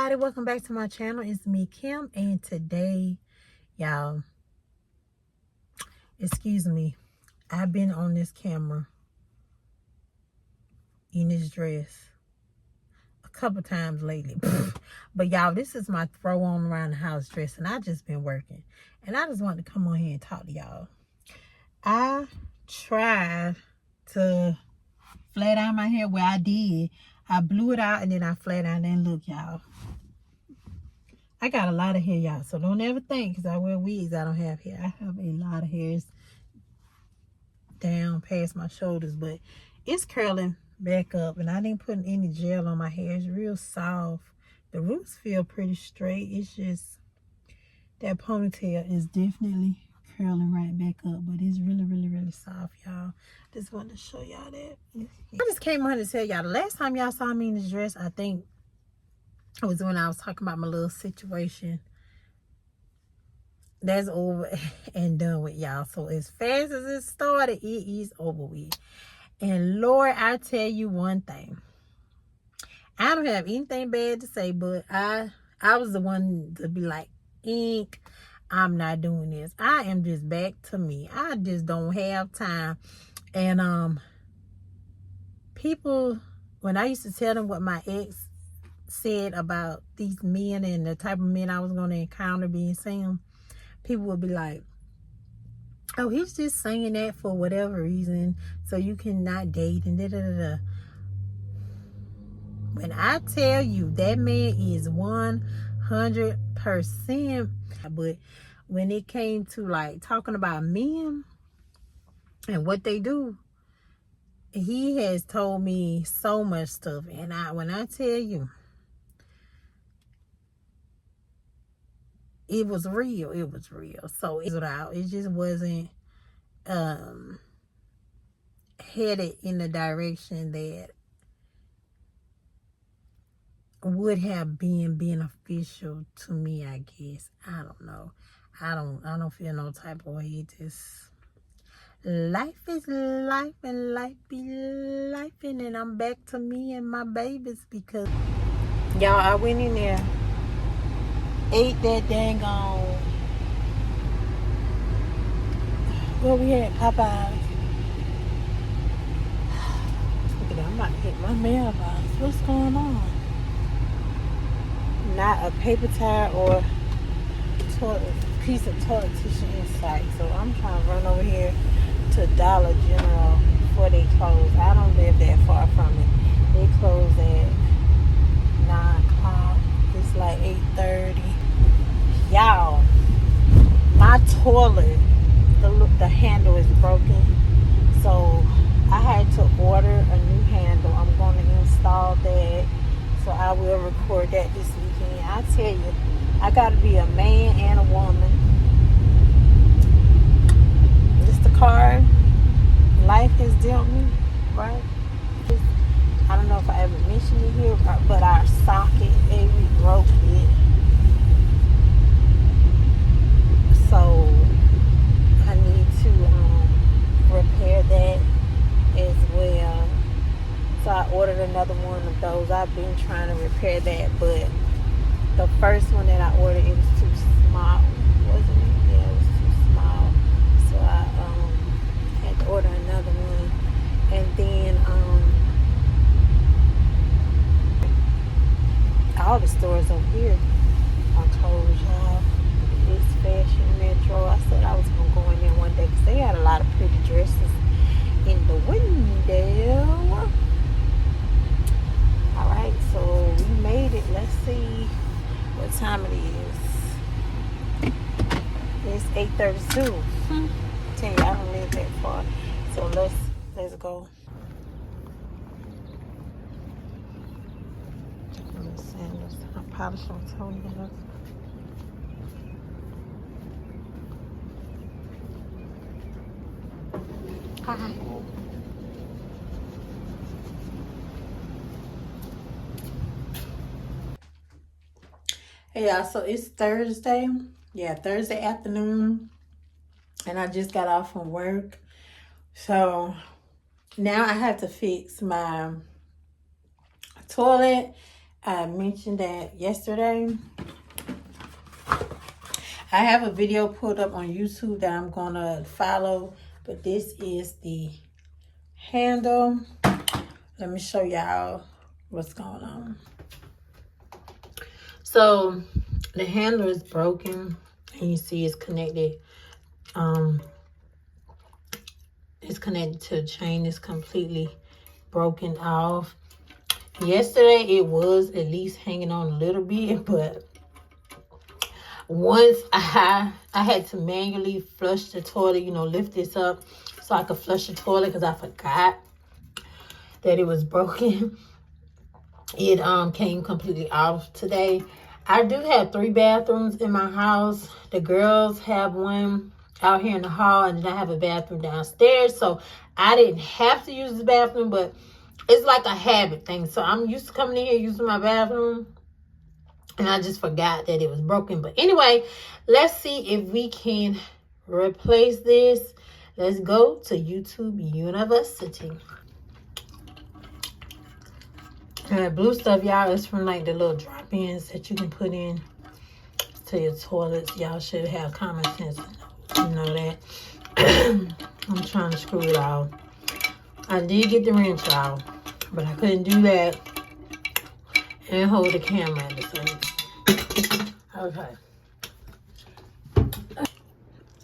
everybody, welcome back to my channel. It's me, Kim, and today, y'all, excuse me, I've been on this camera in this dress a couple times lately. But y'all, this is my throw on around the house dress, and I just been working, and I just wanted to come on here and talk to y'all. I tried to flat iron my hair. Where I did, I blew it out and then I flat ironed, and look, y'all, I got a lot of hair, y'all, so don't ever think because I wear wigs I don't have hair. I have a lot of hairs down past my shoulders, but it's curling back up, and I didn't put any gel on my hair. It's real soft. The roots feel pretty straight. It's just that ponytail is definitely curling right back up, but it's really soft, y'all. Just wanted to show y'all that. I just came on to tell y'all, the last time y'all saw me in this dress, I think it was when I was talking about my little situation. That's over and done with, y'all. So as fast as it started, it is over with. And Lord, I tell you one thing, I don't have anything bad to say, but I was the one to be like, ink, I'm not doing this. I am just back to me. I just don't have time. And people, when I used to tell them what my ex said about these men and the type of men I was going to encounter being single, people would be like, oh, he's just saying that for whatever reason, so you cannot date and da-da-da-da. When I tell you that man is 100%, but when it came to like talking about men and what they do, he has told me so much stuff. And when I tell you, it was real. It was real. So it just wasn't headed in the direction that would have been beneficial to me, I guess. I don't know. I don't feel no type of way. It just, life is life and life be life, and I'm back to me and my babies because y'all, I went in there, ate that dang on, where we at? Popeyes. Look at that, I'm about to hit my mailbox. What's going on? Not a paper towel or piece of toilet tissue in sight. So I'm trying to run over here to Dollar General before they close. I don't live that far from it. They close at 9 o'clock. It's like 8:30. Y'all, my toilet, the handle is broken. So I had to order a new handle. I'm going to install that. So I will record that this weekend. I tell you, I got to be a man and a woman. Just the card life has dealt me, right? I don't know if I ever mentioned it here, but our socket, we broke it. So I need to repair that as well. So I ordered another one of those. I've been trying to repair that, but the first one that I ordered, it was too small, wasn't it? Yeah, it was too small. So I had to order another one. And then all the stores over here are closed, y'all. It's Fashion Metro. I said I was going to go in there one day because they had a lot of pretty dresses in the window. Alright, so we made it. Let's see what time it is. It's 8:32. Tell you, I don't live that far. So let's go. Sandals. I probably should have told you that. Hi. Hey y'all, so it's Thursday. Yeah, Thursday afternoon. And I just got off from work. So now I have to fix my toilet. I mentioned that yesterday. I have a video pulled up on YouTube that I'm gonna follow, but this is the handle. Let me show y'all what's going on. So the handle is broken, and you see it's connected. It's connected to the chain. It's completely broken off. Yesterday it was at least hanging on a little bit, but once I had to manually flush the toilet, you know, lift this up so I could flush the toilet because I forgot that it was broken. It came completely off today. I do have 3 bathrooms in my house. The girls have one out here in the hall, and then I have a bathroom downstairs. So I didn't have to use the bathroom, but it's like a habit thing. So I'm used to coming in here using my bathroom, and I just forgot that it was broken. But anyway, let's see if we can replace this. Let's go to YouTube University. And that blue stuff, y'all, is from like the little drop-ins that you can put in to your toilets. Y'all should have common sense to know that. I'm trying to screw it out. I did get the wrench out, but I couldn't do that and hold the camera at the same time. Okay.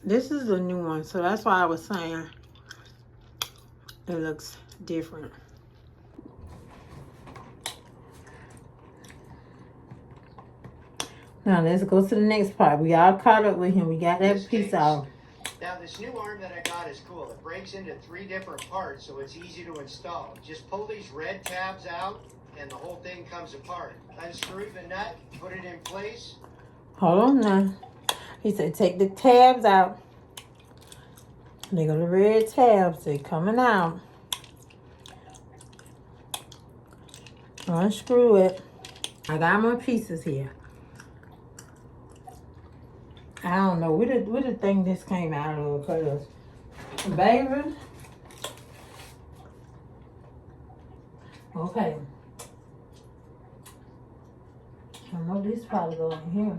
This is a new one, so that's why I was saying it looks different. Now let's go to the next part. We all caught up with him. We got that piece out. Now this new arm that I got is cool. It breaks into 3 different parts, so it's easy to install. Just pull these red tabs out, and the whole thing comes apart. Unscrew the nut, put it in place. Hold on now. He said take the tabs out. They go the red tabs. They're coming out. Unscrew it. I got more pieces here. I don't know where the thing this came out of, because baby. Okay. I know this probably go in here.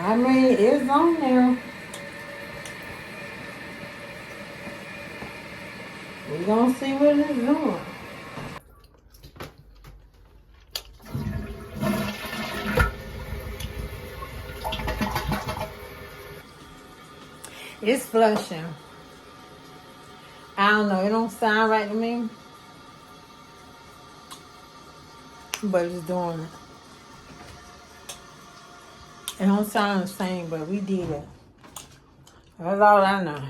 I mean, it's on there. We're gonna see what it's doing. It's flushing. I don't know. It don't sound right to me. But it's doing it. It don't sound the same, but we did it. That's all I know.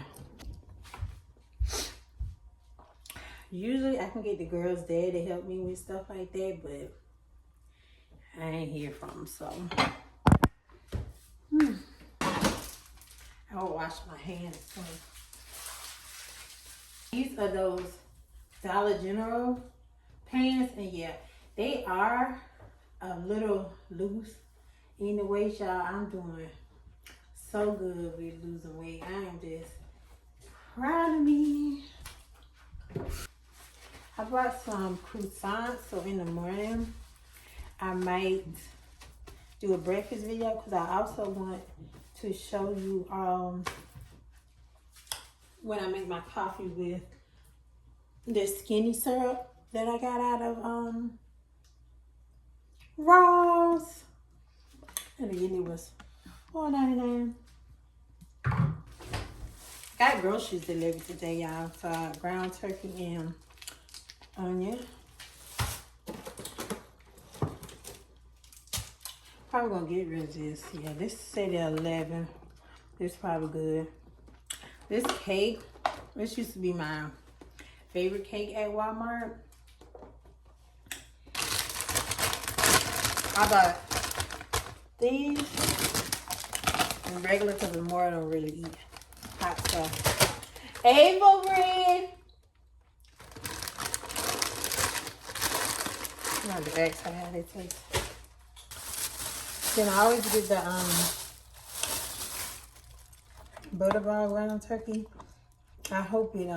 Usually I can get the girls there to help me with stuff like that, but I ain't hear from them, so. I will wash my hands soon. These are those Dollar General pants, and yeah, they are a little loose. Anyway, y'all, I'm doing so good with losing weight. I am just proud of me. I brought some croissants, so in the morning I might do a breakfast video, because I also want to show you when I make my coffee with this skinny syrup that I got out of Ross. And again, it was $4.99. Got groceries delivered today, y'all. So ground turkey and onion. Probably gonna get rid of this. Yeah, this said 11. This probably good. This cake, this used to be my favorite cake at Walmart. I bought these and regular, because the more I don't really eat hot stuff. Ava bread. Not the back side, how they taste. Then I always get the Butterball ground turkey. I hope it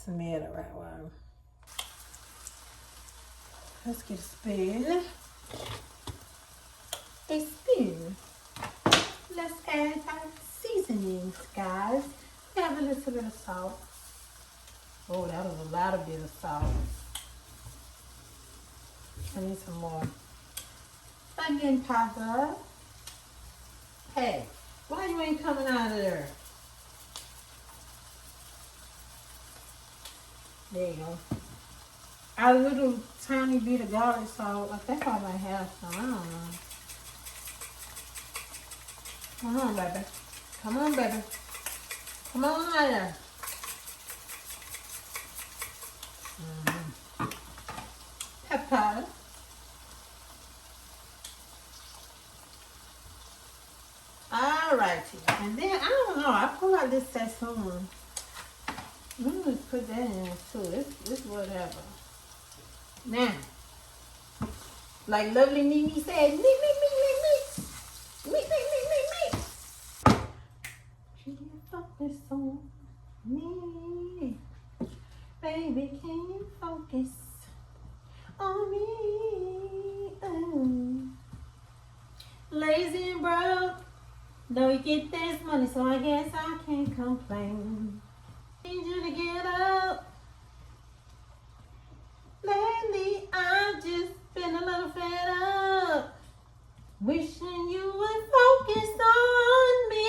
smell the right one. Let's get a spoon. A spoon. Let's add our seasonings, guys. We have a little bit of salt. Oh, that was a lot of bit of salt. I need some more. Onion powder. Hey, why you ain't coming out of there? There you go. A little tiny bit of garlic salt. I think I might have some. I don't know. Come on, baby. Come on, baby. Come on out there. Pepper. Alrighty. And then, I don't know. I pull out this sassoon. I'm going to put that in too. It's whatever. Now, like lovely Mimi said, mix. Can you focus on me? Baby, can you focus on me? Lazy and broke. Though you get this money, so I guess I can't complain. Need you to get up. Lately, I've just been a little fed up. Wishing you would focus on me.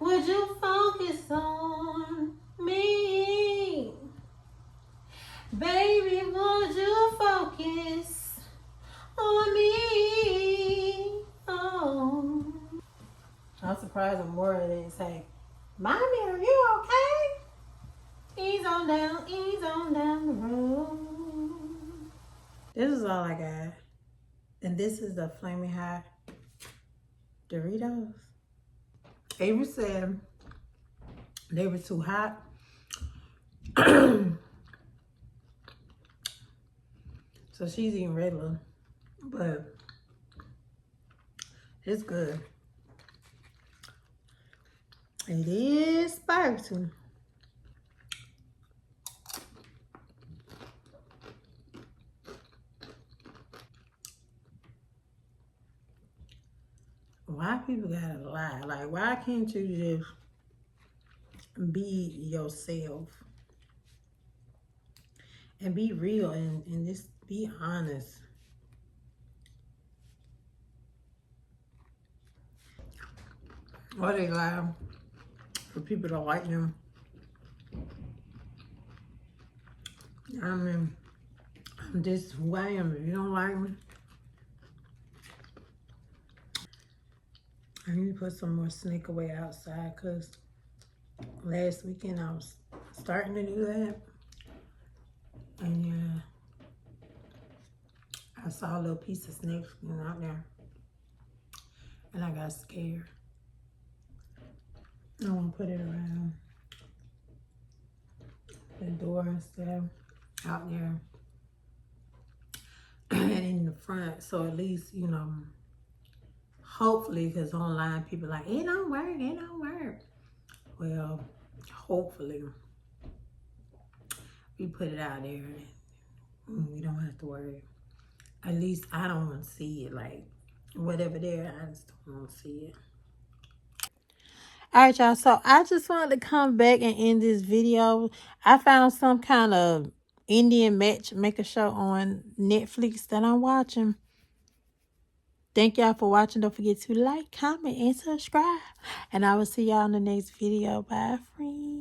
Would you focus on me? Baby, would you focus on me? Oh. I'm surprised Amora didn't say, Mommy, are you okay? Ease on down the road. This is all I got. And this is the Flaming Hot Doritos. Avery said they were too hot. So she's eating regular. But it's good. It is spicy. Why people gotta lie? Like, why can't you just be yourself and be real and just be honest? Or they lie for people to like them. I mean, I'm just who I am. If you don't like me, I need to put some more sneak away outside because last weekend I was starting to do that. And yeah, I saw a little piece of snake skin out there. And I got scared. I want to put it around the door and stuff out there. And in the front, so at least, you know, hopefully, because online people are like, it don't work. Well, hopefully, we put it out there and we don't have to worry. At least I don't want to see it. Like, whatever there, I just don't want to see it. All right, y'all. So I just wanted to come back and end this video. I found some kind of Indian matchmaker show on Netflix that I'm watching. Thank y'all for watching. Don't forget to like, comment, and subscribe. And I will see y'all in the next video. Bye, friends.